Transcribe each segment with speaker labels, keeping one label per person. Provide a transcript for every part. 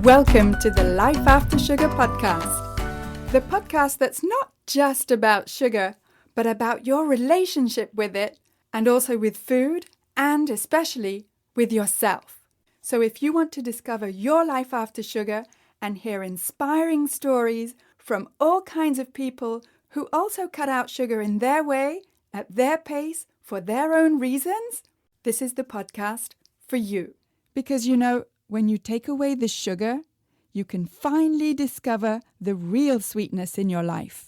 Speaker 1: Welcome to the Life After Sugar podcast, the podcast that's not just about sugar, but about your relationship with it and also with food and especially with yourself. So if you want to discover your life after sugar and hear inspiring stories from all kinds of people who also cut out sugar in their way, at their pace, for their own reasons, this is the podcast for you. Because when you take away the sugar, you can finally discover the real sweetness in your life.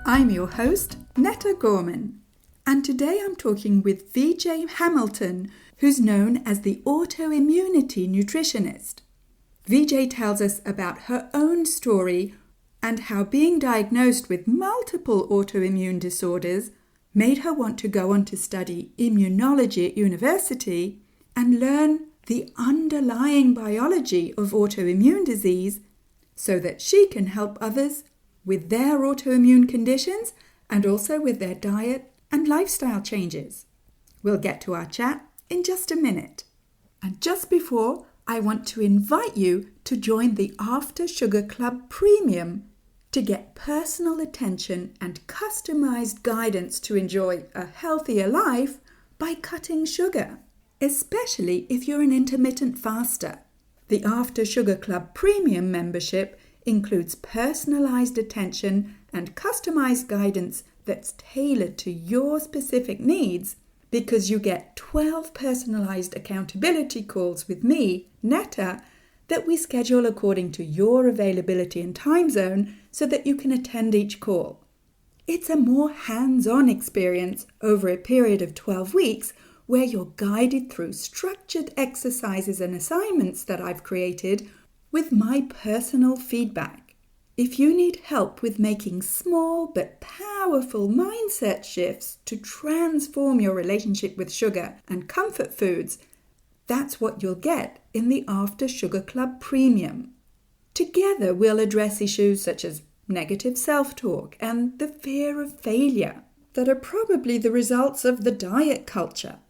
Speaker 1: I'm your host, Netta Gorman, and today I'm talking with VJ Hamilton, who's known as the autoimmunity nutritionist. VJ tells us about her own story and how being diagnosed with multiple autoimmune disorders made her want to go on to study immunology at university and learn the underlying biology of autoimmune disease so that she can help others with their autoimmune conditions and also with their diet and lifestyle changes. We'll get to our chat in just a minute. And just before, I want to invite you to join the After Sugar Club Premium to get personal attention and customized guidance to enjoy a healthier life by cutting sugar, especially if you're an intermittent faster. The After Sugar Club Premium membership includes personalized attention and customized guidance that's tailored to your specific needs because you get 12 personalized accountability calls with me, Netta, that we schedule according to your availability and time zone so that you can attend each call. It's a more hands-on experience over a period of 12 weeks where you're guided through structured exercises and assignments that I've created with my personal feedback. If you need help with making small but powerful mindset shifts to transform your relationship with sugar and comfort foods, that's what you'll get in the After Sugar Club Premium. Together, we'll address issues such as negative self-talk and the fear of failure that are probably the results of the diet culture.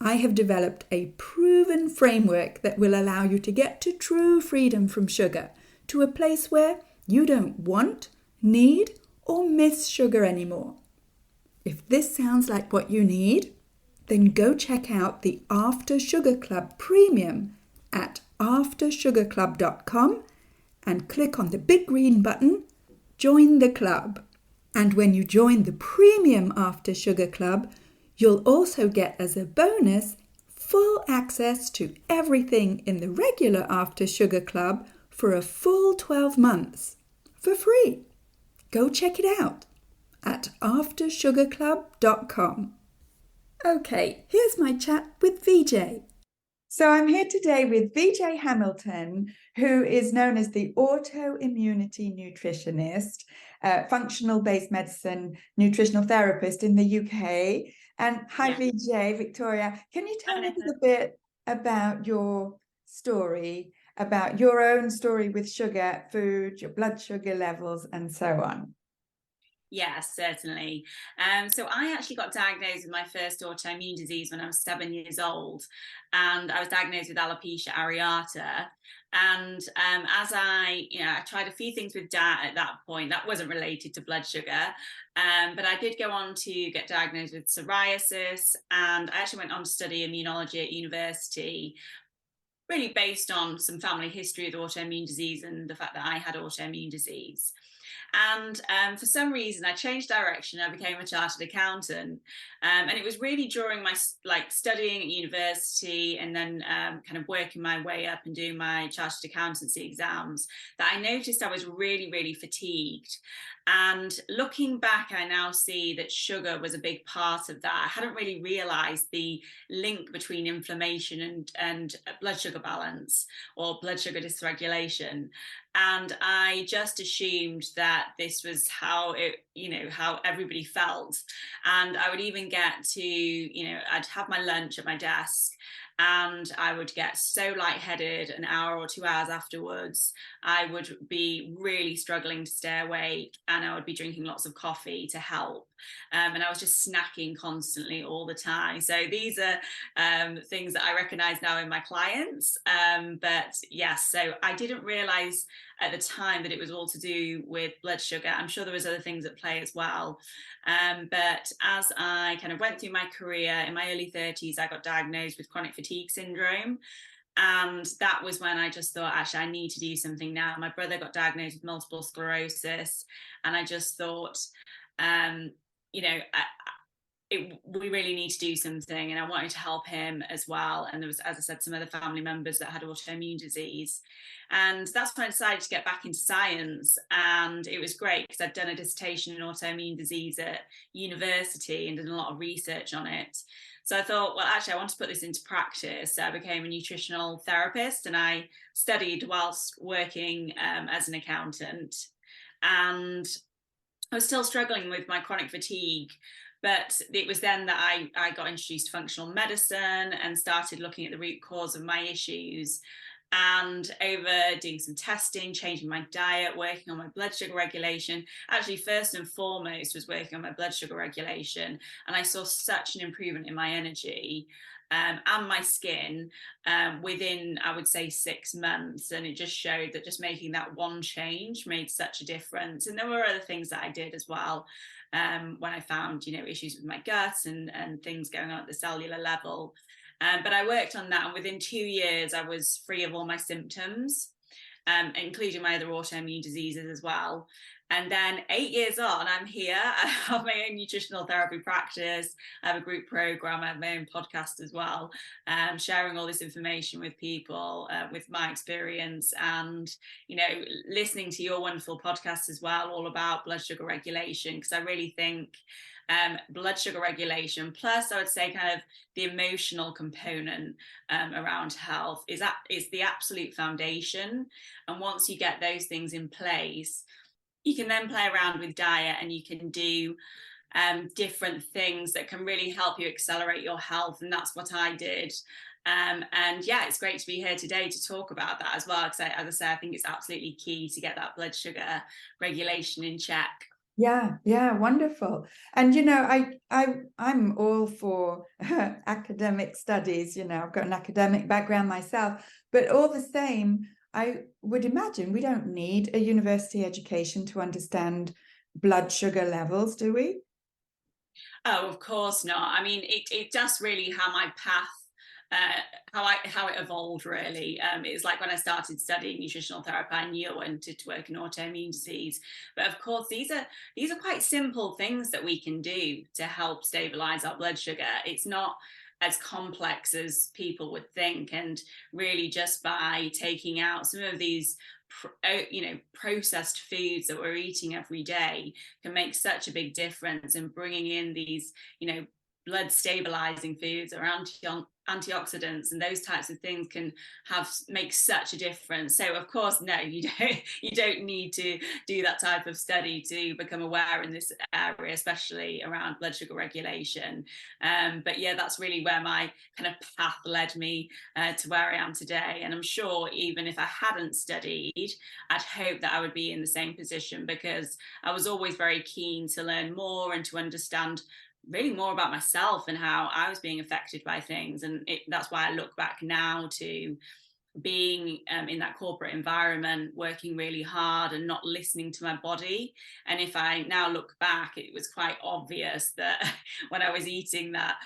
Speaker 1: I have developed a proven framework that will allow you to get to true freedom from sugar, to a place where you don't want, need, or miss sugar anymore. If this sounds like what you need, then go check out the After Sugar Club Premium at aftersugarclub.com and click on the big green button, Join the Club. And when you join the Premium After Sugar Club, you'll also get as a bonus full access to everything in the regular After Sugar Club for a full 12 months for free. Go check it out at aftersugarclub.com. Okay, here's my chat with VJ. So I'm here today with VJ Hamilton, who is known as the autoimmunity nutritionist, functional-based medicine nutritional therapist in the UK. And hi, VJ, Victoria. Can you tell me a little bit about your story, about your own story with sugar, food, your blood sugar levels, and so on?
Speaker 2: Yes, certainly. So I actually got diagnosed with my first autoimmune disease when I was 7 years old, and I was diagnosed with alopecia areata. And as I tried a few things with diet at that point that wasn't related to blood sugar, but I did go on to get diagnosed with psoriasis, and I actually went on to study immunology at university, really based on some family history with autoimmune disease and the fact that I had autoimmune disease. And for some reason, I changed direction. I became a chartered accountant. And it was really during my studying at university and then kind of working my way up and doing my chartered accountancy exams that I noticed I was really, really fatigued. And looking back, I now see that sugar was a big part of that. I hadn't really realized the link between inflammation and blood sugar balance or blood sugar dysregulation. And I just assumed that this was how how everybody felt. And I would even get to, I'd have my lunch at my desk and I would get so lightheaded an hour or 2 hours afterwards. I would be really struggling to stay awake, and I would be drinking lots of coffee to help. And I was just snacking constantly all the time. So these are things that I recognize now in my clients. But yes, so I didn't realize at the time that it was all to do with blood sugar. I'm sure there was other things at play as well. But as I kind of went through my career in my early 30s, I got diagnosed with chronic fatigue syndrome. And that was when I just thought, actually, I need to do something now. My brother got diagnosed with multiple sclerosis, and I just thought, you know, we really need to do something, and I wanted to help him as well. And there was, as I said, some other family members that had autoimmune disease, and that's when I decided to get back into science. And it was great because I'd done a dissertation in autoimmune disease at university and done a lot of research on it. So I thought, well, actually, I want to put this into practice. So I became a nutritional therapist, and I studied whilst working as an accountant. And I was still struggling with my chronic fatigue, but it was then that I got introduced to functional medicine and started looking at the root cause of my issues. And over doing some testing, changing my diet, working on my blood sugar regulation, actually first and foremost was working on my blood sugar regulation. And I saw such an improvement in my energy and my skin within, I would say, 6 months. And it just showed that just making that one change made such a difference. And there were other things that I did as well when I found, issues with my gut and things going on at the cellular level. But I worked on that, and within 2 years, I was free of all my symptoms, including my other autoimmune diseases as well. And then 8 years on, I'm here. I have my own nutritional therapy practice. I have a group program. I have my own podcast as well, sharing all this information with people, with my experience, and, listening to your wonderful podcast as well, all about blood sugar regulation, because I really think blood sugar regulation, plus I would say kind of the emotional component around health is the absolute foundation. And once you get those things in place, you can then play around with diet, and you can do different things that can really help you accelerate your health. And that's what I did. And yeah, it's great to be here today to talk about that as well, because as I say, I think it's absolutely key to get that blood sugar regulation in check.
Speaker 1: Yeah, wonderful. And I'm all for academic studies. I've got an academic background myself, but all the same, I would imagine we don't need a university education to understand blood sugar levels, do we?
Speaker 2: Oh, of course not. I mean, it just really how my path, how it evolved really. It's like when I started studying nutritional therapy, I knew I wanted to work in autoimmune disease. But of course, these are quite simple things that we can do to help stabilize our blood sugar. It's not as complex as people would think, and really just by taking out some of these processed foods that we're eating every day can make such a big difference in bringing in these blood stabilizing foods or antioxidants, and those types of things can make such a difference. So of course, no, you don't need to do that type of study to become aware in this area, especially around blood sugar regulation. But yeah, that's really where my kind of path led me to where I am today. And I'm sure even if I hadn't studied, I'd hope that I would be in the same position, because I was always very keen to learn more and to understand really more about myself and how I was being affected by things. And that's why I look back now to being in that corporate environment, working really hard and not listening to my body. And if I now look back, it was quite obvious that when I was eating that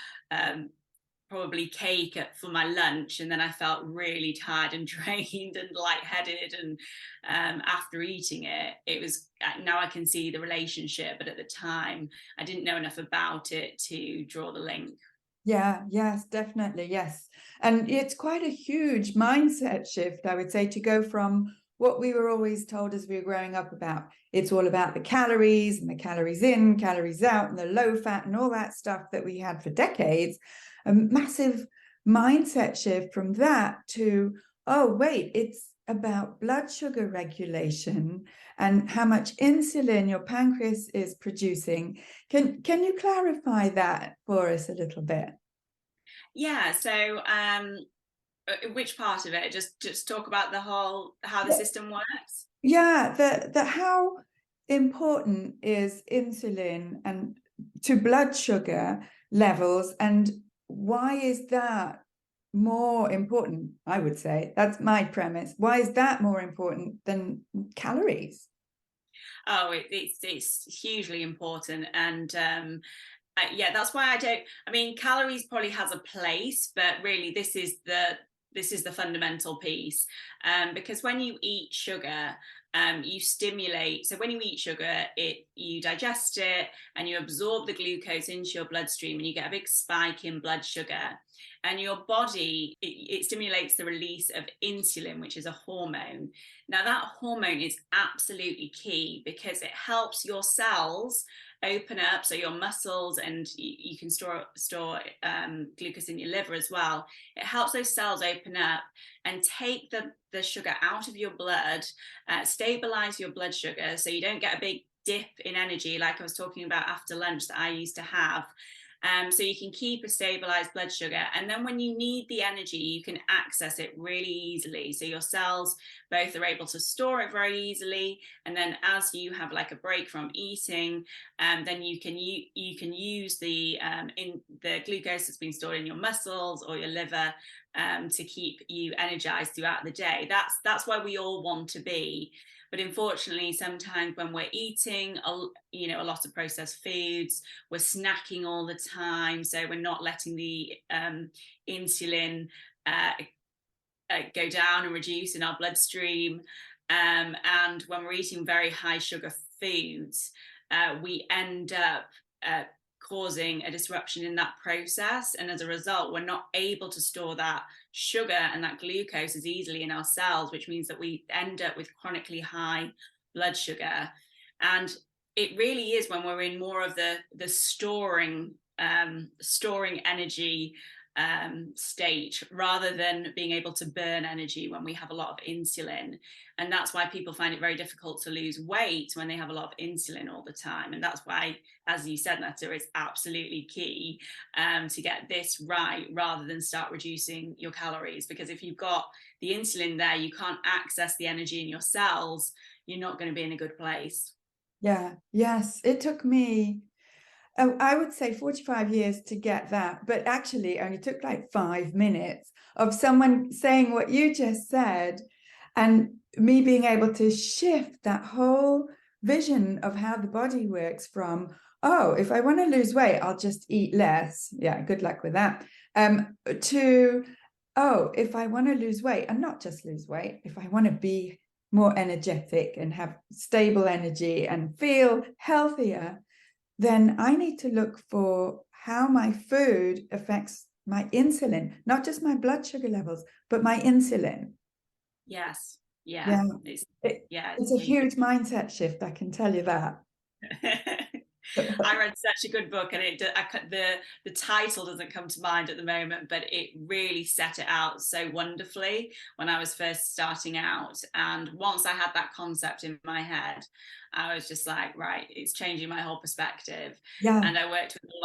Speaker 2: probably cake for my lunch, and then I felt really tired and drained and lightheaded, and after eating it was, now I can see the relationship, but at the time I didn't know enough about it to draw the link.
Speaker 1: Yes, definitely, yes. And it's quite a huge mindset shift, I would say, to go from what we were always told as we were growing up about, it's all about the calories and the calories in, calories out, and the low fat and all that stuff that we had for decades. A massive mindset shift from that to, oh, wait, it's about blood sugar regulation and how much insulin your pancreas is producing. Can you clarify that for us a little bit?
Speaker 2: Yeah. So, which part of it? Just talk about the whole how the system works.
Speaker 1: Yeah, the how important is insulin and to blood sugar levels, and why is that more important? I would say that's my premise. Why is that more important than calories?
Speaker 2: Oh, it's hugely important, and yeah, that's why I don't. I mean, calories probably has a place, but really, this is the fundamental piece, because when you eat sugar, you stimulate. So when you eat sugar, you digest it and you absorb the glucose into your bloodstream, and you get a big spike in blood sugar. And your body, it stimulates the release of insulin, which is a hormone. Now, that hormone is absolutely key because it helps your cells open up, so your muscles, and you can store glucose in your liver as well. It helps those cells open up and take the sugar out of your blood, stabilize your blood sugar so you don't get a big dip in energy like I was talking about after lunch that I used to have. So you can keep a stabilized blood sugar, and then when you need the energy, you can access it really easily. So your cells both are able to store it very easily, and then as you have like a break from eating, then you can use the glucose that's been stored in your muscles or your liver, to keep you energized throughout the day. That's where we all want to be. But unfortunately, sometimes when we're eating, a lot of processed foods, we're snacking all the time, so we're not letting the insulin go down and reduce in our bloodstream. And when we're eating very high sugar foods, we end up causing a disruption in that process. And as a result, we're not able to store that sugar and that glucose as easily in our cells, which means that we end up with chronically high blood sugar. And it really is when we're in more of the storing energy state, rather than being able to burn energy when we have a lot of insulin. And that's why people find it very difficult to lose weight when they have a lot of insulin all the time. And that's why, as you said, Netta, it's absolutely key to get this right rather than start reducing your calories. Because if you've got the insulin there, you can't access the energy in your cells, you're not going to be in a good place.
Speaker 1: Yeah, yes, it took me, I would say 45 years to get that, but actually it only took like 5 minutes of someone saying what you just said, and me being able to shift that whole vision of how the body works from, oh, if I want to lose weight, I'll just eat less. Yeah, good luck with that. To, oh, if I want to lose weight, and not just lose weight, if I want to be more energetic and have stable energy and feel healthier, then I need to look for how my food affects my insulin, not just my blood sugar levels, but my insulin.
Speaker 2: Yes. Yeah.
Speaker 1: Yeah, it's a
Speaker 2: It's
Speaker 1: huge mindset shift, I can tell you that.
Speaker 2: I read such a good book, and the title doesn't come to mind at the moment, but it really set it out so wonderfully when I was first starting out. And once I had that concept in my head, I was just like, right, it's changing my whole perspective.
Speaker 1: Yeah,
Speaker 2: And I worked with a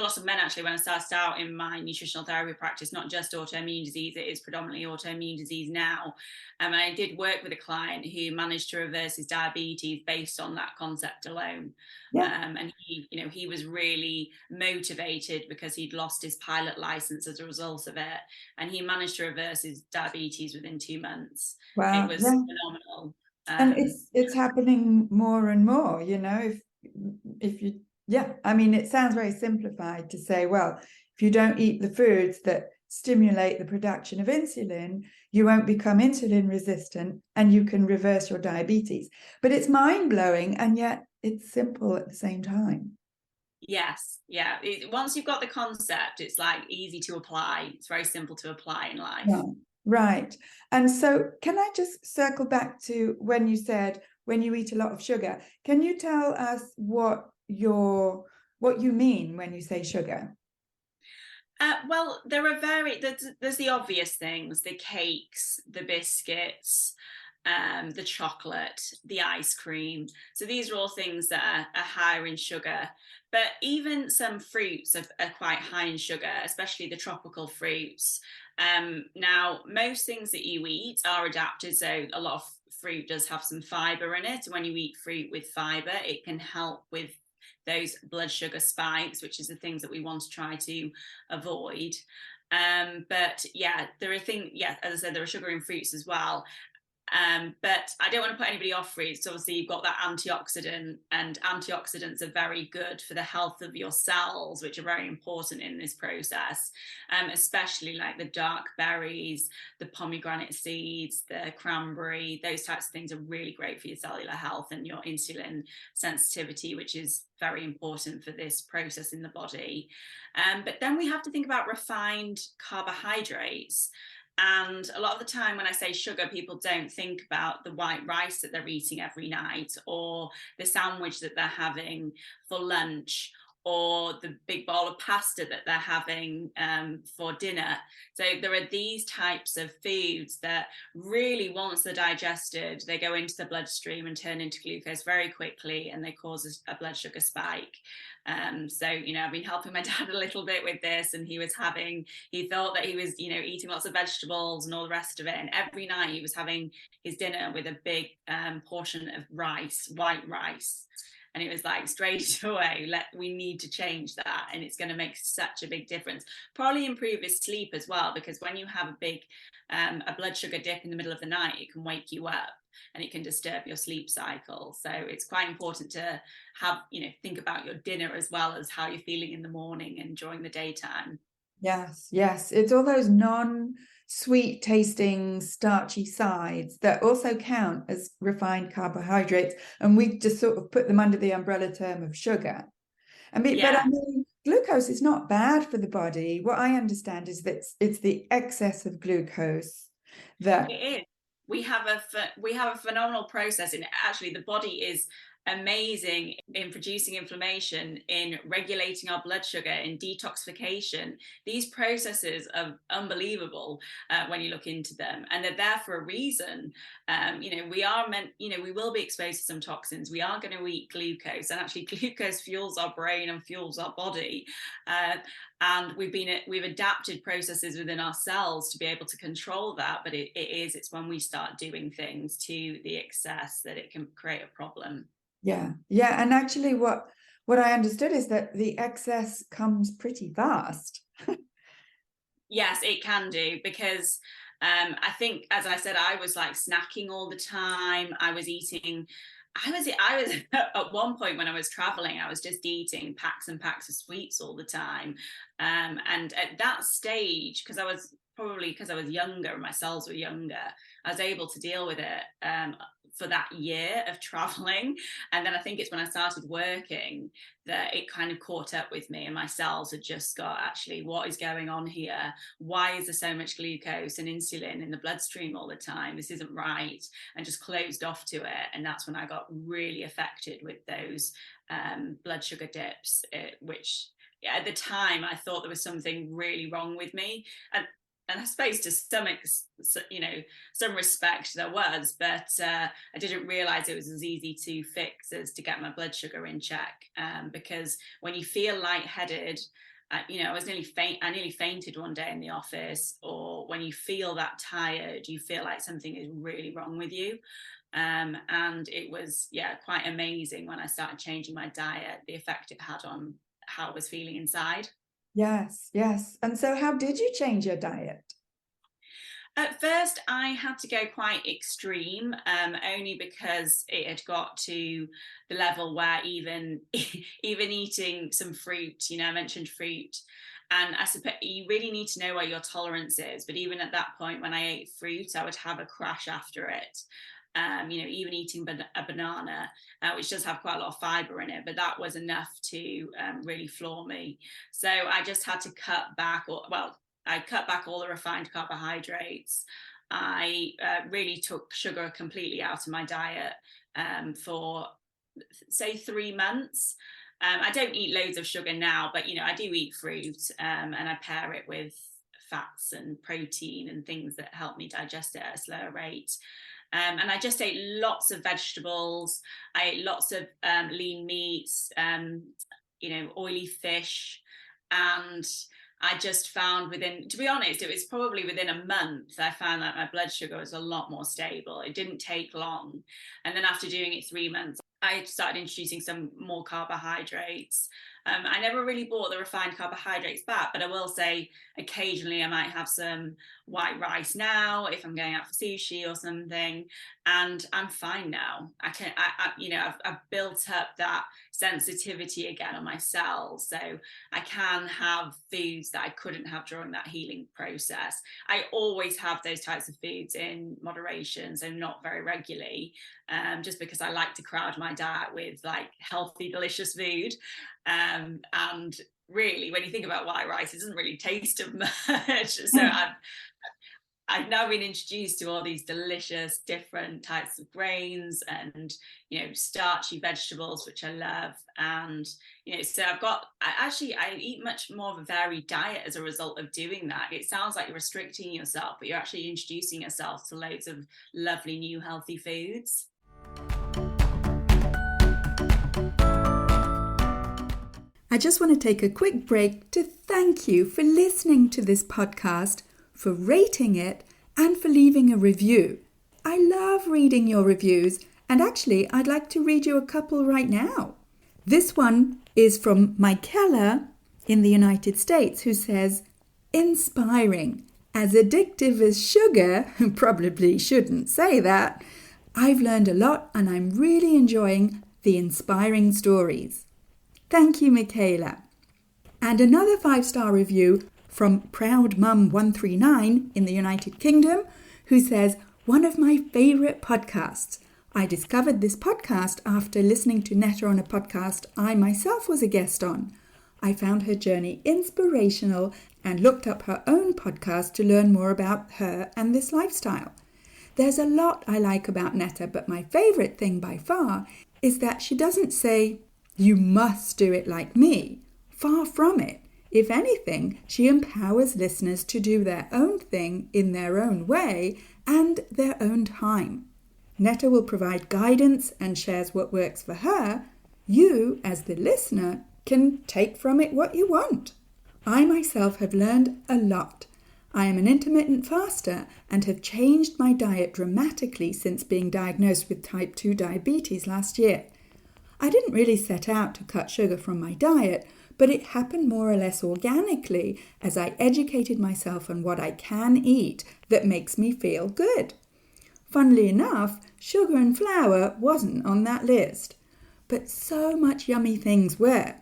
Speaker 2: lot of men actually when I started out in my nutritional therapy practice, not just autoimmune disease. It is predominantly autoimmune disease now. And I did work with a client who managed to reverse his diabetes based on that concept alone.
Speaker 1: yeah.
Speaker 2: And he was really motivated because he'd lost his pilot license as a result of it. And he managed to reverse his diabetes within 2 months. It
Speaker 1: Wow,
Speaker 2: was
Speaker 1: yeah.
Speaker 2: phenomenal.
Speaker 1: And it's happening more and more, if you, yeah, I mean, it sounds very simplified to say, well, if you don't eat the foods that stimulate the production of insulin, you won't become insulin resistant and you can reverse your diabetes. But it's mind-blowing, and yet it's simple at the same time.
Speaker 2: Yes, yeah. Once you've got the concept, it's like easy to apply. It's very simple to apply in life.
Speaker 1: Yeah, right. And so can I just circle back to when you said when you eat a lot of sugar? Can you tell us what you mean when you say sugar?
Speaker 2: Well, there's the obvious things, the cakes, the biscuits, the chocolate, the ice cream. So these are all things that are higher in sugar. But even some fruits are quite high in sugar, especially the tropical fruits. Now, most things that you eat are adapted. So a lot of fruit does have some fiber in it. And when you eat fruit with fiber, it can help with those blood sugar spikes, which is the things that we want to try to avoid. But yeah, there are things, yeah, as I said, there are sugar in fruits as well. But I don't want to put anybody off fruits. So obviously you've got that antioxidant, and antioxidants are very good for the health of your cells, which are very important in this process, especially like the dark berries, the pomegranate seeds, the cranberry. Those types of things are really great for your cellular health and your insulin sensitivity, which is very important for this process in the body. But then we have to think about refined carbohydrates. And a lot of the time when I say sugar, people don't think about the white rice that they're eating every night, or the sandwich that they're having for lunch, or the big bowl of pasta that they're having for dinner. So there are these types of foods that really, once they're digested, they go into the bloodstream and turn into glucose very quickly, and they cause a blood sugar spike. So, I've been helping my dad a little bit with this, and he thought that he was, eating lots of vegetables and all the rest of it. And every night he was having his dinner with a big portion of rice, white rice. And it was like, straight away, we need to change that. And it's going to make such a big difference. Probably improve his sleep as well, because when you have a blood sugar dip in the middle of the night, it can wake you up and it can disturb your sleep cycle. So it's quite important to think about your dinner as well as how you're feeling in the morning and during the daytime.
Speaker 1: Yes, yes. It's all those non-sweet tasting starchy sides that also count as refined carbohydrates. And we just sort of put them under the umbrella term of sugar. But I mean, glucose is not bad for the body. What I understand is that it's the excess of glucose that...
Speaker 2: It is. We have a phenomenal process, and actually the body is amazing in producing inflammation, in regulating our blood sugar, in detoxification. These processes are unbelievable when you look into them, and they're there for a reason. We will be exposed to some toxins. We are going to eat glucose, and actually glucose fuels our brain and fuels our body. And we've adapted processes within our cells to be able to control that, but it's when we start doing things to the excess that it can create a problem.
Speaker 1: Yeah. And actually what I understood is that the excess comes pretty fast.
Speaker 2: Yes, it can do, because I think, as I said, I was like snacking all the time. I was at one point when I was traveling, I was just eating packs and packs of sweets all the time. And at that stage, because I was younger and my cells were younger, I was able to deal with it for that year of traveling. And then I think it's when I started working that it kind of caught up with me, and my cells had just got, actually, what is going on here? Why is there so much glucose and insulin in the bloodstream all the time? This isn't right. And just closed off to it. And that's when I got really affected with those blood sugar dips, which at the time I thought there was something really wrong with me. And I suppose to some respect there was, but I didn't realize it was as easy to fix as to get my blood sugar in check. Because when you feel lightheaded, I nearly fainted one day in the office. Or when you feel that tired, you feel like something is really wrong with you. And it was, quite amazing when I started changing my diet, the effect it had on how I was feeling inside.
Speaker 1: Yes. And so how did you change your diet?
Speaker 2: At first, I had to go quite extreme, only because it had got to the level where even eating some fruit, I mentioned fruit, and I suppose you really need to know where your tolerance is. But even at that point, when I ate fruit, I would have a crash after it. Even eating a banana, which does have quite a lot of fiber in it, but that was enough to really floor me. So I just had to cut back, I cut back all the refined carbohydrates. I really took sugar completely out of my diet for, say, 3 months. I don't eat loads of sugar now, but, I do eat fruit, and I pair it with fats and protein and things that help me digest it at a slower rate. And I just ate lots of vegetables. I ate lots of lean meats, oily fish. And I just found to be honest, it was probably within a month, I found that my blood sugar was a lot more stable. It didn't take long. And then after doing it 3 months, I started introducing some more carbohydrates. I never really bought the refined carbohydrates back, but I will say occasionally I might have some white rice now if I'm going out for sushi or something, and I'm fine now. I've built up that sensitivity again on my cells, so I can have foods that I couldn't have during that healing process. I always have those types of foods in moderation, so not very regularly, just because I like to crowd my diet with like healthy, delicious food. And really, when you think about white rice, it doesn't really taste of much. So I've now been introduced to all these delicious different types of grains and, starchy vegetables, which I love. And, so I eat much more of a varied diet as a result of doing that. It sounds like you're restricting yourself, but you're actually introducing yourself to loads of lovely new healthy foods.
Speaker 1: I just want to take a quick break to thank you for listening to this podcast, for rating it, and for leaving a review. I love reading your reviews, and actually I'd like to read you a couple right now. This one is from Michaela in the United States, who says, "Inspiring, as addictive as sugar," probably shouldn't say that. "I've learned a lot and I'm really enjoying the inspiring stories." Thank you, Michaela. And another 5-star review from Proud Mum 139 in the United Kingdom, who says, "One of my favourite podcasts. I discovered this podcast after listening to Netta on a podcast I myself was a guest on. I found her journey inspirational and looked up her own podcast to learn more about her and this lifestyle. There's a lot I like about Netta, but my favourite thing by far is that she doesn't say, 'You must do it like me.' Far from it. If anything, she empowers listeners to do their own thing in their own way and their own time. Netta will provide guidance and shares what works for her. You, as the listener, can take from it what you want. I myself have learned a lot. I am an intermittent faster and have changed my diet dramatically since being diagnosed with type 2 diabetes last year. I didn't really set out to cut sugar from my diet, but it happened more or less organically as I educated myself on what I can eat that makes me feel good. Funnily enough, sugar and flour wasn't on that list, but so much yummy things were.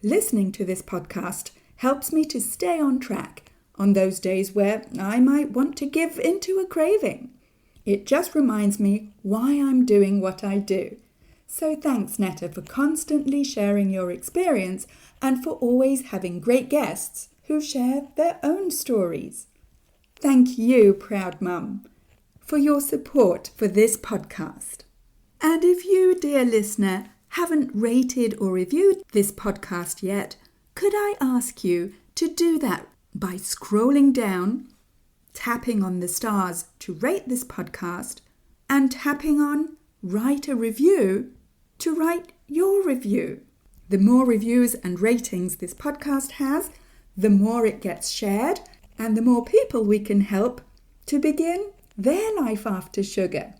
Speaker 1: Listening to this podcast helps me to stay on track on those days where I might want to give into a craving. It just reminds me why I'm doing what I do. So thanks, Netta, for constantly sharing your experience and for always having great guests who share their own stories. Thank you, Proud Mum, for your support for this podcast. And if you, dear listener, haven't rated or reviewed this podcast yet, could I ask you to do that by scrolling down, tapping on the stars to rate this podcast, and tapping on write a review to write your review. The more reviews and ratings this podcast has, the more it gets shared and the more people we can help to begin their life after sugar.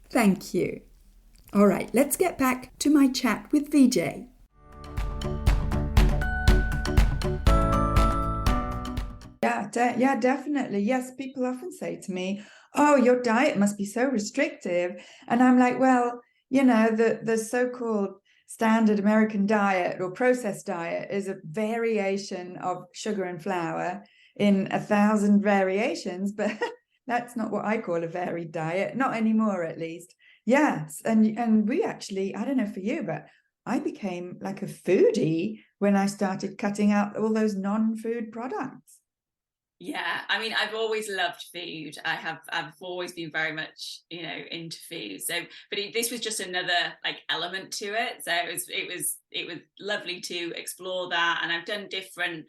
Speaker 1: Thank you. All right, let's get back to my chat with VJ. Yeah, definitely. Yes, people often say to me, "Oh, your diet must be so restrictive." And I'm like, well, the so-called standard American diet or processed diet is a variation of sugar and flour in 1,000 variations, but that's not what I call a varied diet, not anymore at least. Yes, and we actually, I don't know for you, but I became like a foodie when I started cutting out all those non-food products.
Speaker 2: Yeah, I mean, I've always loved food. I've always been very much, into food. So, but this was just another element to it. So it was lovely to explore that. And I've done different.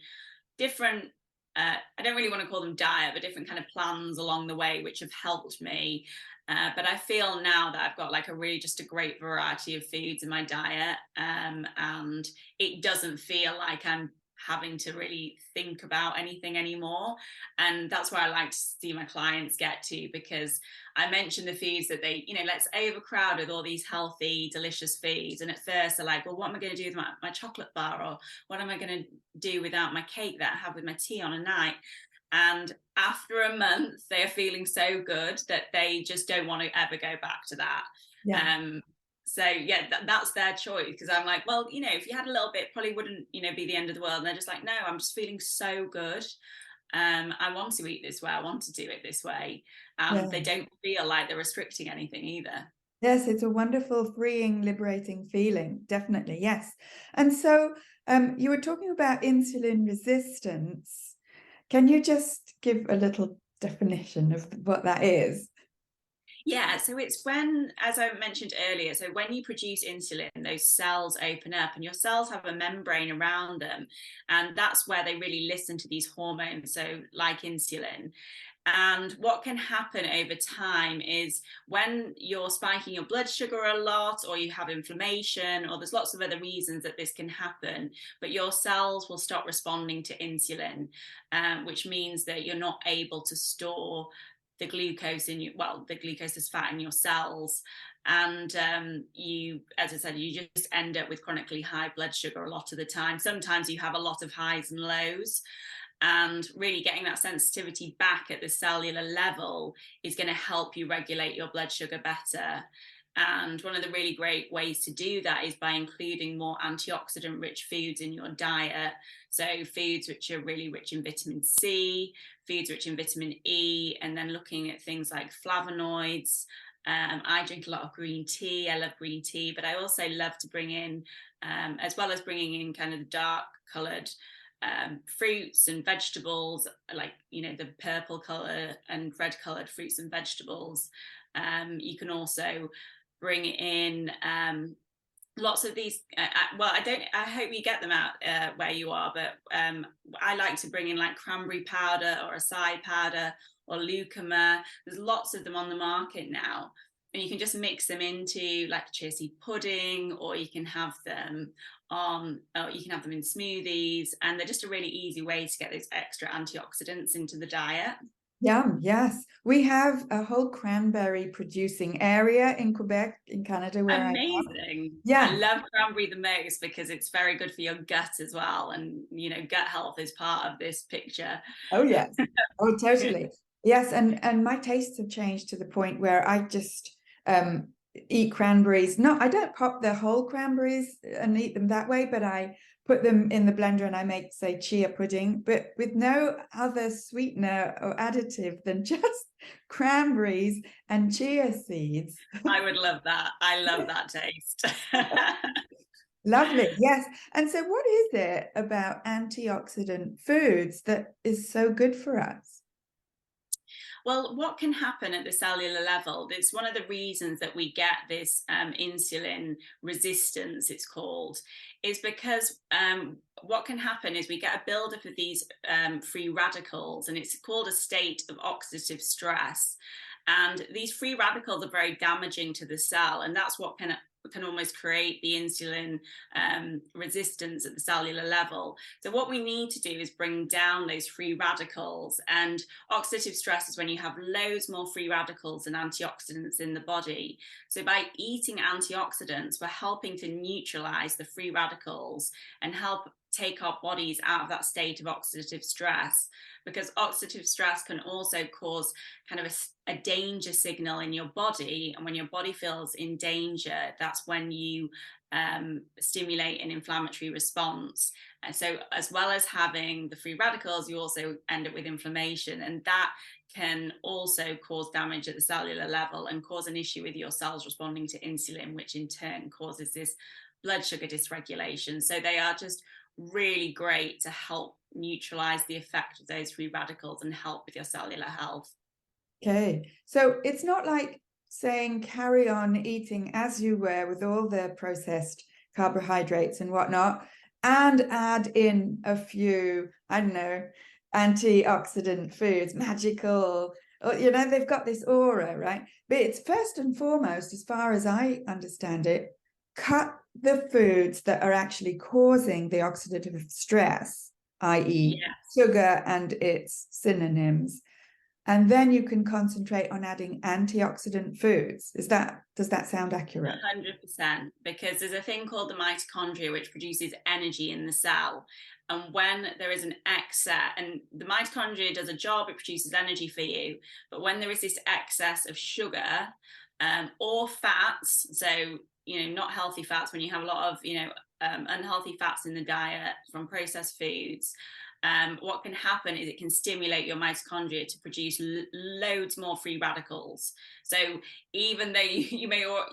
Speaker 2: I don't really want to call them diet, but different kind of plans along the way, which have helped me. But I feel now that I've got like just a great variety of foods in my diet, and it doesn't feel like I'm having to really think about anything anymore. And that's where I like to see my clients get to, because I mentioned the foods that they, let's overcrowd with all these healthy, delicious foods. And at first they're like, well, what am I going to do with my chocolate bar? Or what am I going to do without my cake that I have with my tea on a night? And after a month, they're feeling so good that they just don't want to ever go back to that.
Speaker 1: Yeah.
Speaker 2: So yeah, that's their choice. Because I'm like, well, if you had a little bit, probably wouldn't, be the end of the world. And they're just like, no, I'm just feeling so good. I want to eat this way. I want to do it this way.
Speaker 1: Yeah.
Speaker 2: They don't feel like they're restricting anything either.
Speaker 1: Yes, it's a wonderful, freeing, liberating feeling. Definitely, yes. And so you were talking about insulin resistance. Can you just give a little definition of what that is?
Speaker 2: Yeah, so it's when, as I mentioned earlier, so when you produce insulin, those cells open up and your cells have a membrane around them. And that's where they really listen to these hormones, so like insulin. And what can happen over time is when you're spiking your blood sugar a lot, or you have inflammation, or there's lots of other reasons that this can happen, but your cells will stop responding to insulin, which means that you're not able to store the glucose in you. Well, the glucose is fat in your cells. And you, as I said, you just end up with chronically high blood sugar a lot of the time. Sometimes you have a lot of highs and lows. And really getting that sensitivity back at the cellular level is going to help you regulate your blood sugar better. And one of the really great ways to do that is by including more antioxidant rich foods in your diet. So foods which are really rich in vitamin C, foods rich in vitamin E, and then looking at things like flavonoids. I drink a lot of green tea. I love green tea, but I also love to bring in, as well as bringing in kind of the dark coloured fruits and vegetables, like the purple color and red colored fruits and vegetables. You can also bring in lots of these. I hope you get them out where you are, but I like to bring in like cranberry powder or acai powder or lucuma. There's lots of them on the market now. And you can just mix them into like chia seed pudding, or you can have them in smoothies, and they're just a really easy way to get those extra antioxidants into the diet.
Speaker 1: Yum, yes. We have a whole cranberry producing area in Quebec, in Canada, where I am.
Speaker 2: Amazing. I
Speaker 1: Yeah.
Speaker 2: love cranberry the most because it's very good for your gut as well. And, gut health is part of this picture.
Speaker 1: Oh, yes. Oh, totally. Yes, and my tastes have changed to the point where I just eat cranberries. No, I don't pop the whole cranberries and eat them that way, but I put them in the blender and I make, say, chia pudding, but with no other sweetener or additive than just cranberries and chia seeds.
Speaker 2: I would love that. I love that taste.
Speaker 1: Lovely. Yes. And so what is it about antioxidant foods that is so good for us?
Speaker 2: Well, what can happen at the cellular level? It's one of the reasons that we get this insulin resistance, it's called, is because what can happen is we get a buildup of these free radicals, and it's called a state of oxidative stress. And these free radicals are very damaging to the cell, and that's what can almost create the insulin resistance at the cellular level. So what we need to do is bring down those free radicals. And oxidative stress is when you have loads more free radicals and antioxidants in the body. So by eating antioxidants, we're helping to neutralize the free radicals and help take our bodies out of that state of oxidative stress, because oxidative stress can also cause kind of a danger signal in your body. And when your body feels in danger, that's when you stimulate an inflammatory response. And so as well as having the free radicals, you also end up with inflammation, and that can also cause damage at the cellular level and cause an issue with your cells responding to insulin, which in turn causes this blood sugar dysregulation. So they are just really great to help neutralize the effect of those free radicals and help with your cellular health.
Speaker 1: Okay, so it's not like saying carry on eating as you were with all the processed carbohydrates and whatnot, and add in a few, I don't know, antioxidant foods, magical you know, they've got this aura, right? But it's first and foremost, as far as I understand it, cut the foods that are actually causing the oxidative stress, i.e.,
Speaker 2: Yes.
Speaker 1: sugar and its synonyms. And then you can concentrate on adding antioxidant foods. Does that sound accurate?
Speaker 2: 100%, because there's a thing called the mitochondria which produces energy in the cell, and when there is an excess, and the mitochondria does a job, it produces energy for you, but when there is this excess of sugar or fats, so not healthy fats, when you have a lot of unhealthy fats in the diet from processed foods, what can happen is it can stimulate your mitochondria to produce loads more free radicals. So even though you may, or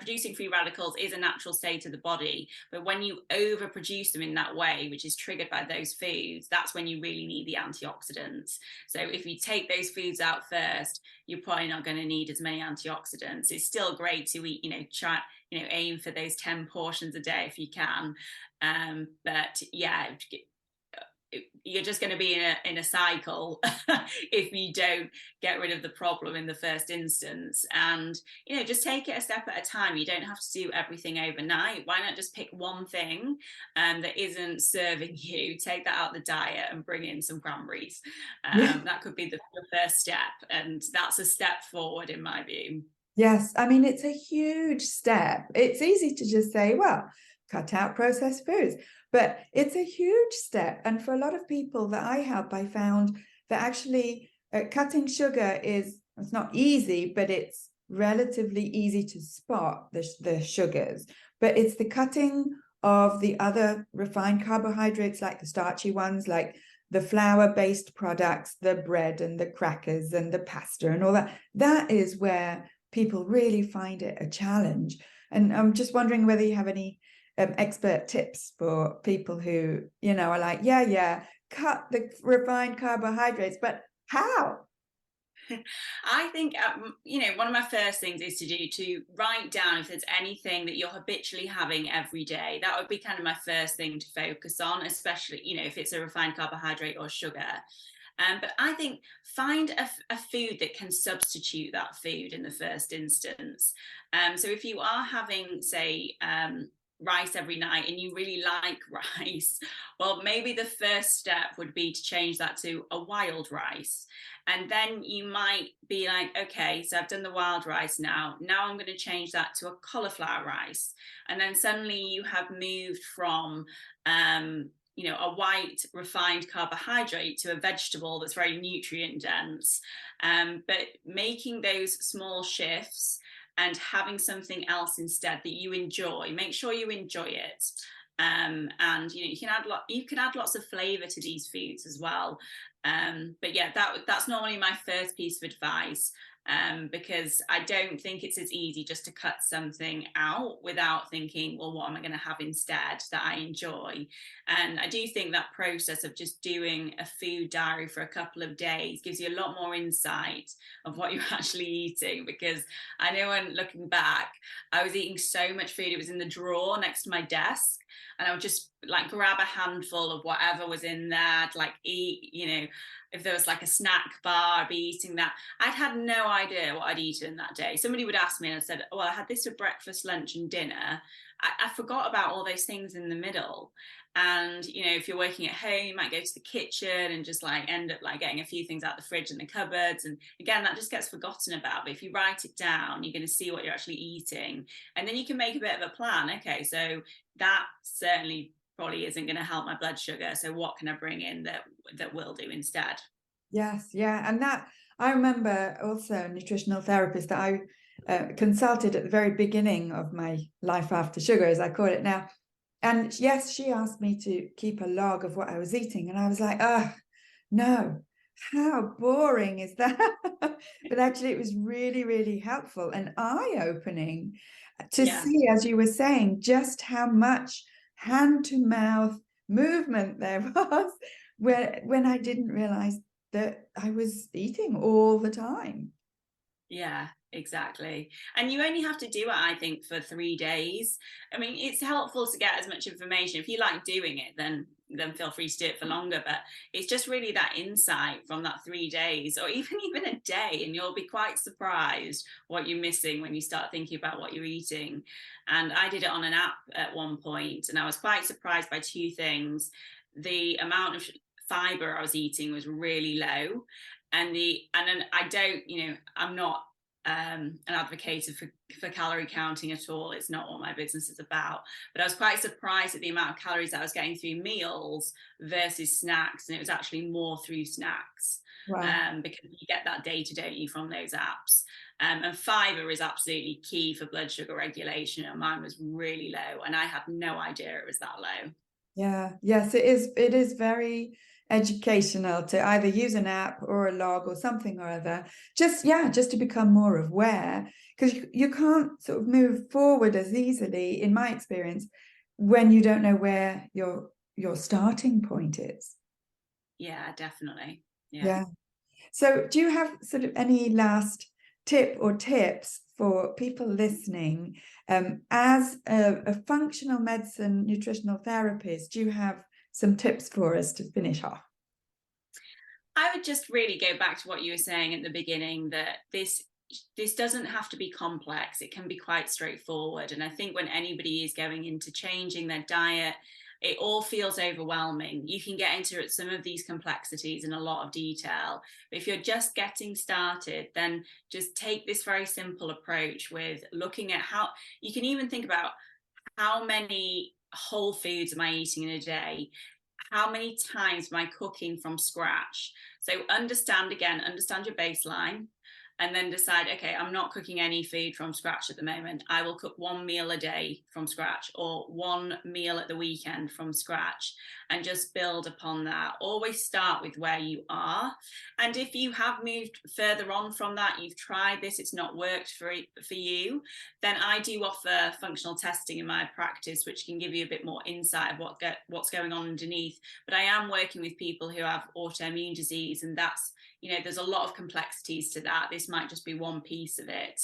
Speaker 2: producing free radicals is a natural state of the body, but when you overproduce them in that way, which is triggered by those foods, that's when you really need the antioxidants. So if you take those foods out first, you're probably not going to need as many antioxidants. It's still great to eat, try, aim for those 10 portions a day if you can. But yeah, you're just going to be in a cycle if you don't get rid of the problem in the first instance. And just take it a step at a time. You don't have to do everything overnight. Why not just pick one thing that isn't serving you, take that out of the diet and bring in some cranberries. That could be the first step, and that's a step forward in my view.
Speaker 1: Yes, I mean, it's a huge step. It's easy to just say, well, cut out processed foods, but it's a huge step. And for a lot of people that I help, I found that actually cutting sugar it's not easy, but it's relatively easy to spot the sugars. But it's the cutting of the other refined carbohydrates, like the starchy ones, like the flour-based products, the bread and the crackers and the pasta and all that. That is where people really find it a challenge. And I'm just wondering whether you have any expert tips for people who, are like, yeah, cut the refined carbohydrates, but how?
Speaker 2: I think, one of my first things is to write down if there's anything that you're habitually having every day. That would be kind of my first thing to focus on, especially, if it's a refined carbohydrate or sugar. But I think find a food that can substitute that food in the first instance. So if you are having, say, rice every night and you really like rice, well, maybe the first step would be to change that to a wild rice. And then you might be like, okay, so I've done the wild rice now I'm going to change that to a cauliflower rice. And then suddenly you have moved from a white refined carbohydrate to a vegetable that's very nutrient dense. But making those small shifts and having something else instead that you enjoy, make sure you enjoy it. And you can add lots of flavor to these foods as well. But yeah, that's normally my first piece of advice. Because I don't think it's as easy just to cut something out without thinking, well, what am I going to have instead that I enjoy? And I do think that process of just doing a food diary for a couple of days gives you a lot more insight of what you're actually eating. Because I know when looking back, I was eating so much food, it was in the drawer next to my desk, and I would just like grab a handful of whatever was in there, I'd like eat, if there was like a snack bar, I'd be eating that. I'd had no idea what I'd eaten that day. Somebody would ask me and I said, well, I had this for breakfast, lunch and dinner. I forgot about all those things in the middle. And, if you're working at home, you might go to the kitchen and just like end up like getting a few things out the fridge and the cupboards. And again, that just gets forgotten about. But if you write it down, you're going to see what you're actually eating. And then you can make a bit of a plan. Okay, so that certainly probably isn't going to help my blood sugar. So what can I bring in that will do instead?
Speaker 1: Yes, yeah. And that, I remember also a nutritional therapist that I consulted at the very beginning of my life after sugar, as I call it now. And yes, she asked me to keep a log of what I was eating. And I was like, oh, no, how boring is that? But actually, it was really, really helpful and eye-opening to see, as you were saying, just how much hand-to-mouth movement there was when I didn't realize that I was eating all the time.
Speaker 2: Yeah, Exactly. And you only have to do it, I think, for 3 days. I mean, it's helpful to get as much information. If you like doing it, then feel free to do it for longer. But it's just really that insight from that 3 days, or even a day, and you'll be quite surprised what you're missing when you start thinking about what you're eating. And I did it on an app at one point, and I was quite surprised by two things. The amount of fiber I was eating was really low, and then I don't, I'm not an advocate for calorie counting at all. It's not what my business is about. But I was quite surprised at the amount of calories that I was getting through meals versus snacks, and it was actually more through snacks.
Speaker 1: Wow.
Speaker 2: Because you get that data, don't you, from those apps. And fiber is absolutely key for blood sugar regulation, and mine was really low, and I had no idea it was that low.
Speaker 1: Yeah, yes, it is. It is very educational to either use an app or a log or something or other. Just to become more aware, because you can't sort of move forward as easily, in my experience, when you don't know where your starting point is.
Speaker 2: Yeah, definitely.
Speaker 1: Yeah. So do you have sort of any last tip or tips for people listening? As a functional medicine nutritional therapist, do you have some tips for us to finish off?
Speaker 2: I would just really go back to what you were saying at the beginning, that this doesn't have to be complex. It can be quite straightforward. And I think when anybody is going into changing their diet, it all feels overwhelming. You can get into some of these complexities in a lot of detail. But if you're just getting started, then just take this very simple approach with looking at how you can even think about how many whole foods am I eating in a day? How many times am I cooking from scratch? So understand your baseline, and then decide, okay, I'm not cooking any food from scratch at the moment. I will cook one meal a day from scratch, or one meal at the weekend from scratch, and just build upon that. Always start with where you are. And if you have moved further on from that, you've tried this, it's not worked for you, then I do offer functional testing in my practice, which can give you a bit more insight of what's going on underneath. But I am working with people who have autoimmune disease, and that's, there's a lot of complexities to that. This might just be one piece of it.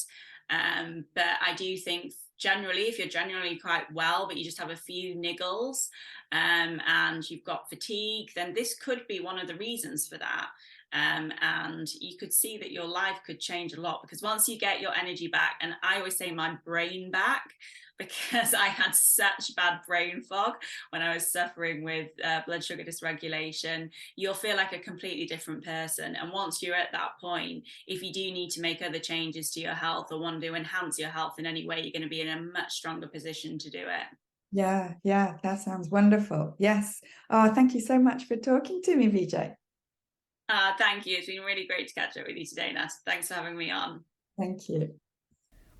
Speaker 2: But I do think generally, if you're generally quite well, but you just have a few niggles, and you've got fatigue, then this could be one of the reasons for that. And you could see that your life could change a lot, because once you get your energy back, and I always say my brain back, because I had such bad brain fog when I was suffering with blood sugar dysregulation, you'll feel like a completely different person. And once you're at that point, if you do need to make other changes to your health or want to enhance your health in any way, you're going to be in a much stronger position to do it.
Speaker 1: Yeah, that sounds wonderful. Yes. Oh, thank you so much for talking to me, VJ.
Speaker 2: Thank you. It's been really great to catch up with you today, Nat. Thanks for having me on.
Speaker 1: Thank you.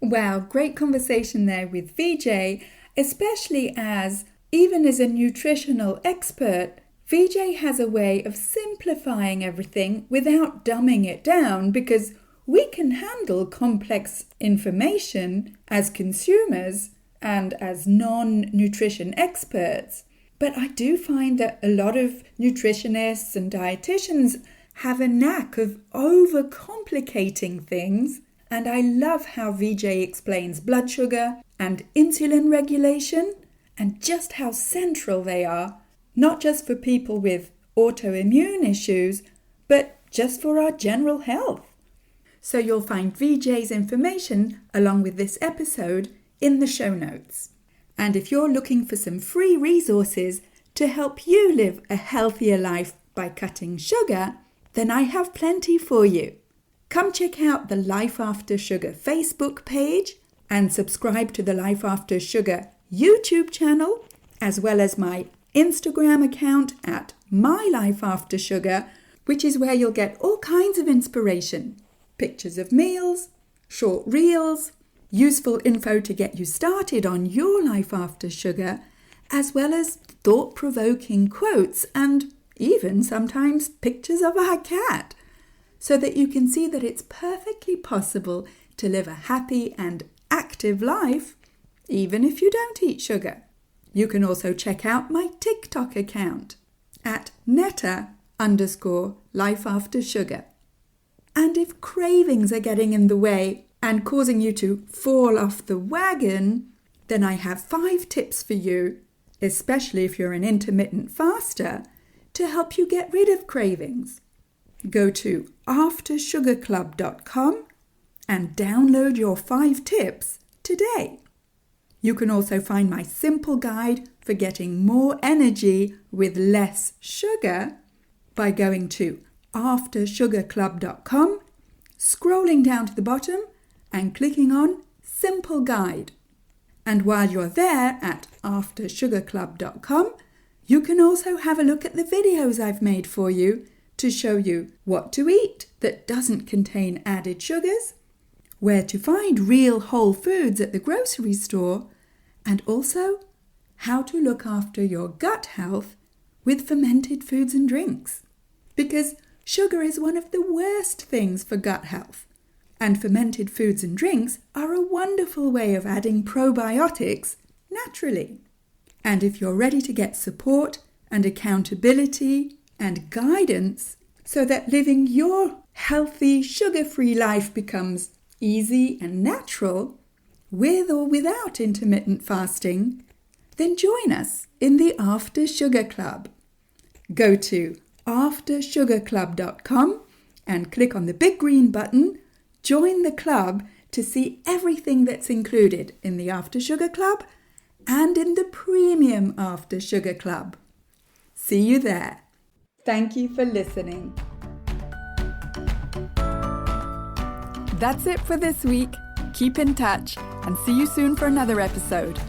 Speaker 1: Wow, great conversation there with VJ, especially as, even as a nutritional expert, VJ has a way of simplifying everything without dumbing it down, because we can handle complex information as consumers and as non-nutrition experts. But I do find that a lot of nutritionists and dietitians have a knack of overcomplicating things. And I love how VJ explains blood sugar and insulin regulation, and just how central they are, not just for people with autoimmune issues, but just for our general health. So you'll find VJ's information along with this episode in the show notes. And if you're looking for some free resources to help you live a healthier life by cutting sugar, then I have plenty for you. Come check out the Life After Sugar Facebook page and subscribe to the Life After Sugar YouTube channel, as well as my Instagram account at My Life After Sugar, which is where you'll get all kinds of inspiration, pictures of meals, short reels, useful info to get you started on your life after sugar, as well as thought-provoking quotes and even sometimes pictures of our cat, so that you can see that it's perfectly possible to live a happy and active life, even if you don't eat sugar. You can also check out my TikTok account at Netta_lifeaftersugar. And if cravings are getting in the way, and causing you to fall off the wagon, then I have 5 tips for you, especially if you're an intermittent faster, to help you get rid of cravings. Go to aftersugarclub.com and download your 5 tips today. You can also find my simple guide for getting more energy with less sugar by going to aftersugarclub.com, scrolling down to the bottom and clicking on Simple Guide. And while you're there at aftersugarclub.com, you can also have a look at the videos I've made for you to show you what to eat that doesn't contain added sugars, where to find real whole foods at the grocery store, and also how to look after your gut health with fermented foods and drinks. Because sugar is one of the worst things for gut health, and fermented foods and drinks are a wonderful way of adding probiotics naturally. And if you're ready to get support and accountability and guidance so that living your healthy, sugar-free life becomes easy and natural, with or without intermittent fasting, then join us in the After Sugar Club. Go to aftersugarclub.com and click on the big green button, join the club to see everything that's included in the After Sugar Club and in the Premium After Sugar Club. See you there. Thank you for listening. That's it for this week. Keep in touch and see you soon for another episode.